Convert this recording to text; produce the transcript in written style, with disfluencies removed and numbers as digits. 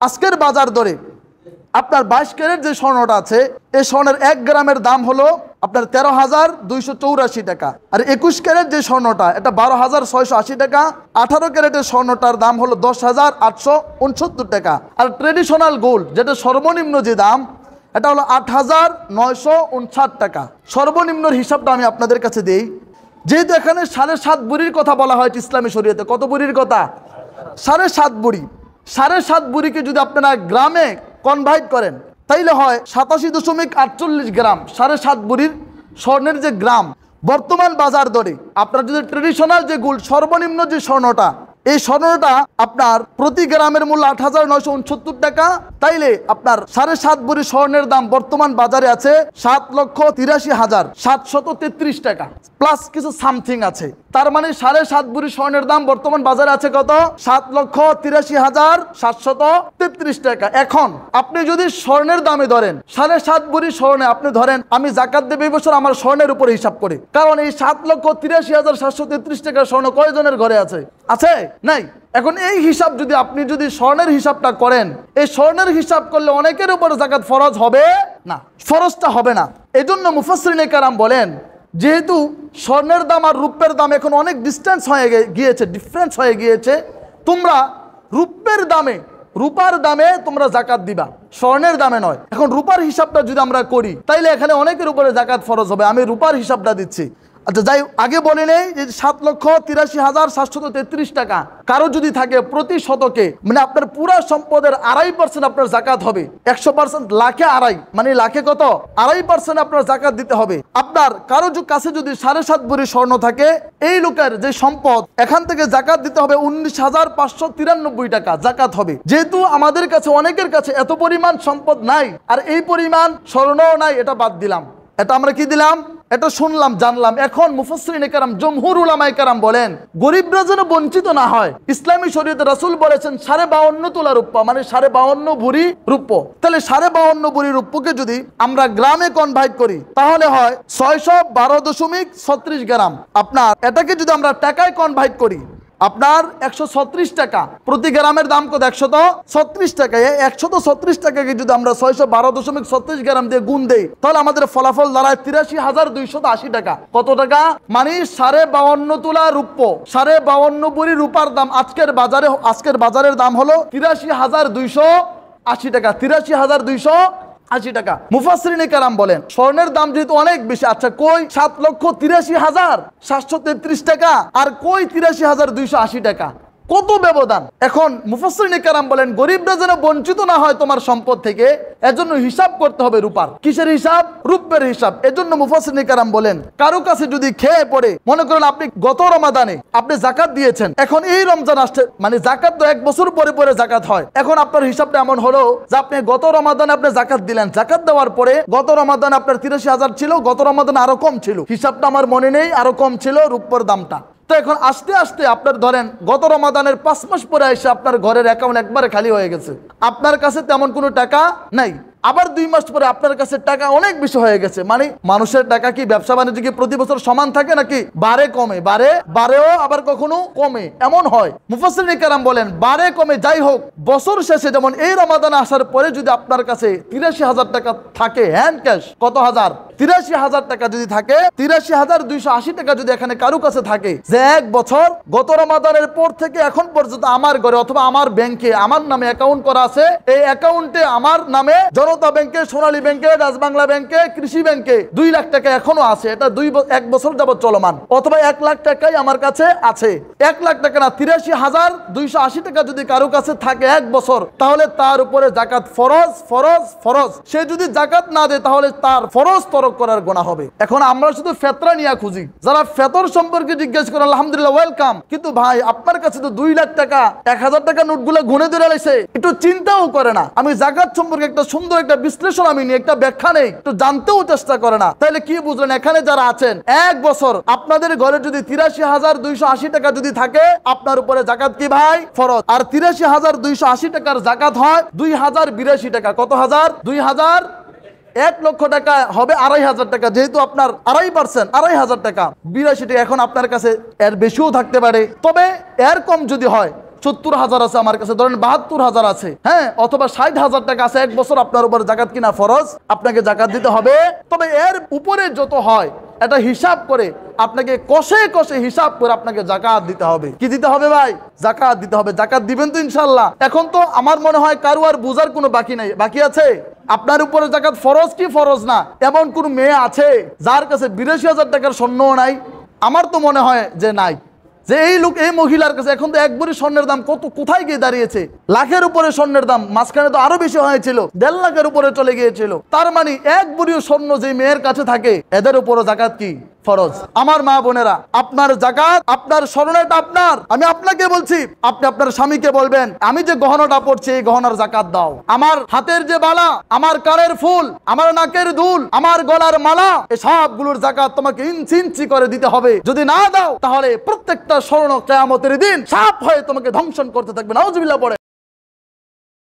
আজকের বাজার দরে আপনার 22 ক্যারেট যে স্বর্ণটা আছে এই স্বর্ণের 1 গ্রামের দাম হলো আপনার 13,284 টাকা। আর 21 ক্যারেট যে স্বর্ণটা এটা 12,680 টাকা। 18 ক্যারেটের স্বর্ণটার দাম হলো 10,869 টাকা। আর ট্রেডিশনাল গোল্ড যেটা সর্বনিম্ন যে দাম এটা হলো 8,959 টাকা। সর্বনিম্নর হিসাবটা আমি আপনাদের কাছে দিই। যেহেতু এখানে 7.5 বুড়ির কথা বলা হয় ইসলামী শরীয়তে, কত বুড়ির কথা? 7.5 বুড়ি। 7.5 বুড়িকে যদি আপনারা গ্রামে কনভার্ট করেন তাইলে হয় 87.48 গ্রাম। 7.5 বুড়ির স্বর্ণের যে গ্রাম বর্তমান বাজার দরে আপনার যদি ট্রেডিশনাল যে গোল্ড সর্বনিম্ন যে স্বর্ণটা এই স্বর্ণটা আপনার প্রতি গ্রামের মূল্য 8,969 টাকা। তাইলে আপনার 7.5 বুড়ি স্বর্ণের দাম বর্তমান বাজারে আছে 7,83,733 টাকা প্লাস কিছু সামথিং আছে। তার মানে 7.5 বুড়ি স্বর্ণের দাম বর্তমান বাজারে আছে কত? 7,83,733 টাকা। এখন আপনি যদি স্বর্ণের দামে ধরেন 7.5 বুড়ি স্বর্ণে আপনি ধরেন আমি জাকাত দেব এই বছর আমার স্বর্ণের উপরে হিসাব করে, কারণ এই 7,83,733 টাকা স্বর্ণ কয়জনের ঘরে আছে? আছে? নাই। এখন এই হিসাব যদি আপনি যদি স্বর্ণের হিসাবটা করেন, এই স্বর্ণের হিসাব করলে অনেকের উপর জাকাত ফরজ হবে না, ফরজটা হবে না। এজন্য মুফাসসিরিনে কেরাম বলেন যেহেতু স্বর্ণের দাম আর রূপের দাম এখন অনেক ডিস্টেন্স হয়ে গিয়েছে, ডিফারেন্স হয়ে গিয়েছে, তোমরা রূপের দামে রূপার দামে তোমরা জাকাত দিবা, স্বর্ণের দামে নয়। এখন রূপার হিসাবটা যদি আমরা করি তাইলে এখানে অনেকের উপরে জাকাত ফরজ হবে। আমি রূপার হিসাবটা দিচ্ছি। আচ্ছা যাই আগে বলে নেই যে 7,83,733 টাকা কারো যদি থাকে প্রতি শতকে, মানে আপনার পুরা সম্পদের 2.5% আপনার জাকাত হবে। 100% লাখে 2.5 মানে লাখে কত? 2.5% আপনার জাকাত দিতে হবে। আপনার কারো কাছে যদি 7.5 ভরি স্বর্ণ থাকে এই লোকের যে সম্পদ এখান থেকে জাকাত দিতে হবে 19,593 টাকা জাকাত হবে। যেহেতু আমাদের কাছে অনেকের কাছে এত পরিমাণ সম্পদ নাই আর এই পরিমাণ স্বর্ণও নাই, এটা বাদ দিলাম। এটা আমরা কি দিলাম? এটা শুনলাম জানলাম। এখন মুফাসসিরিনে কেরাম জমহুর উলামায়ে কেরাম বলেন গরিবরা যেন বঞ্চিত না হয়। ইসলামী শরীয়তে রাসূল বলেছেন 52.5 তোলা রূপা মানে 52.5 ভরি রূপ। তাহলে 52.5 ভরি রূপকে যদি আমরা গ্রামে কনভার্ট করি তাহলে হয় 612.36 গ্রাম। আপনার এটাকে যদি আমরা টাকায় কনভার্ট করি আপনার 136 টাকা। প্রতি গ্রামের দাম কত? 136 টাকা। 136 টাকাকে যদি আমরা 612.36 গ্রাম দিয়ে গুণ দেই তাহলে আমাদের ফলাফল দাঁড়ায় 83,280 টাকা। কত টাকা? মানে 52.5 তোলা রূপ্য, 52.5 ভরি রূপার দাম আজকের বাজারের দাম হলো 83,280 টাকা। 83,280 টাকা। মুফাসসিরিনে কেরাম বলেন স্বর্ণের দাম যেহেতু অনেক বেশি, আচ্ছা কই 7,83,733 টাকা আর কই 83,280 টাকা, কত ব্যবধান? এখন মুফাসসিরিনে কেরাম বলেন গরিবরা যেন বঞ্চিত না হয় তোমার সম্পদ থেকে, এজন্য হিসাব করতে হবে রূপার। কিসের হিসাব? রূপের হিসাব। এজন্য মুফাসসিরিনে কেরাম বলেন কারো কাছে যদি খেয়ে পড়ে, মনে করেন আপনি গত রমাদানে আপনি জাকাত দিয়েছেন, এখন এই রমজান আসছে, মানে জাকাত তো 1 বছর পরে পরে জাকাত হয়। এখন আপনার হিসাবটা এমন হলো যে আপনি গত রমাদানে আপনি জাকাত দিলেন, জাকাত দেওয়ার পরে গত রমাদানে আপনার 83,000 ছিল, গত রমাদানে আরো কম ছিল, হিসাবটা আমার মনে নেই, আরো কম ছিল রূপের দামটা। তো এখন আস্তে আস্তে আপনার ধরেন গত রমাদানের 5 মাস পরে এসে আপনার ঘরের অ্যাকাউন্ট একবারে খালি হয়ে গেছে, আপনার কাছে তেমন কোনো টাকা নাই। আবার 2 মাস পরে আপনার কাছে টাকা অনেক বেশি হয়ে গেছে। মানে মানুষের টাকা কি ব্যবসা বাণিজ্য কি প্রতি বছর সমান থাকে নাকি? বারে কমে, বারেও আবার কখনো কমে, এমন হয়। মুফাসসিরিনে কেরাম বলেন বারে কমে যাই হোক, বছর শেষে যেমন এই রমাদান আসার পরে যদি আপনার কাছে 83,000 টাকা থাকে হ্যান্ড ক্যাশ, কত হাজার? 83,000 টাকা যদি থাকে, 83,280 টাকা যদি এখানে কারো কাছে থাকে, যে 1 বছর গত রমাদানের পর থেকে এখন পর্যন্ত আমার ঘরে অথবা আমার ব্যাংকে আমার নামে অ্যাকাউন্ট করা আছে, এই অ্যাকাউন্টে আমার নামে জনতা ব্যাংকে, সোনালী ব্যাংকে, রাজবাংলা ব্যাংকে, কৃষি ব্যাংকে 2 লাখ টাকা এখনো আছে, এটা 1 বছর যাবত চলমান, অথবা 1 লাখ টাকাই আমার কাছে আছে। 1 লাখ টাকা না, 83,280 টাকা যদি কারো কাছে থাকে 1 বছর, তাহলে তার উপরে জাকাত ফরজ ফরজ ফরজ। সে যদি জাকাত না দেয় তাহলে তার ফরজ তরক করার গুনাহ হবে। এখন আমরা শুধু ফেতরা নিয়ে খুঁজি, যারা ফেতর সম্পর্কে জিজ্ঞেস করেন আলহামদুলিল্লাহ ওয়েলকাম, কিন্তু ভাই আপনার কাছে তো 2 লাখ টাকা 1,000 টাকা নোটগুলো গুনে ধরে লাইছে, একটু চিন্তাও করে না আমি জাকাত সম্পর্কে একটা সুন্দর একটা বিশ্লেষণ আমি নিই, একটা ব্যাখ্যা নেই, একটু জানতেও চেষ্টা করে না, তাহলে কি বুঝলেন? এখানে যারা আছেন 1 বছর আপনাদের ঘরে যদি 83,280 টাকা যদি থাকে আপনার উপরে জাকাত কি ভাই? ফরজ। আর 83,280 টাকার জাকাত হয় 2,082 টাকা। কত হাজার? 2,000। 1 লক্ষ টাকা হবে 2,500 টাকা, যেহেতু আপনার 2.5% 2,500 টাকা 82 টাকা। এখন আপনার কাছে এর বেশিও থাকতে পারে, তবে এর কম যদি হয় 70,000 আছে আমার কাছে, ধরেন 72,000 আছে, হ্যাঁ, অথবা 60,000 টাকা আছে, এক বছর আপনার উপর জাকাত কিনা ফরজ, আপনাকে জাকাত দিতে হবে। তবে এর উপরে যত হয় এটা হিসাব করে আপনাকে কষে কষে হিসাব করে আপনাকে জাকাত দিতে হবে। কি দিতে হবে ভাই? জাকাত দিতে হবে। জাকাত দিবেন তো ইনশাল্লাহ? এখন তো আমার মনে হয় কারো আর বোঝার কোনো বাকি নাই, বাকি আছে? আপনার উপরে জাকাত ফরজ কি ফরজ না এমন কোন মেয়ে আছে যার কাছে 82,000 টাকার স্বর্ণও নাই? আমার তো মনে হয় যে নাই। যে এই লোক, এই মহিলার কাছে এখন তো 1 ভরি স্বর্ণের দাম কোথায় গিয়ে দাঁড়িয়েছে? লাখের উপরে স্বর্ণের দাম, মাঝখানে তো আরো বেশি হয়েছিল, 1.5 লাখের উপরে চলে গিয়েছিল। তার মানে 1 ভরি স্বর্ণ যে মেয়ের কাছে থাকে এদের উপরও জাকাত কি ফরজ। আমার মা বোনেরা, আপনার জাকাত, আপনার স্বর্ণটা আপনার। আমি আপনাকে বলছি, আপনি আপনার স্বামীকে বলবেন, আমি যে গহনাটা পড়ছি এই গহনার জাকাত দাও। আমার হাতের যে বালা, আমার কানের ফুল, আমার নাকের দুল, আমার গলার মালা, এই সবগুলোর জাকাত তোমাকে ইঞ্চি ইঞ্চি করে দিতে হবে। যদি না দাও তাহলে প্রত্যেকটা স্বর্ণ কিয়ামতের দিন সাপ হয়ে তোমাকে ধ্বংসন করতে থাকবে। নাউজুবিল্লাহ পড়ে।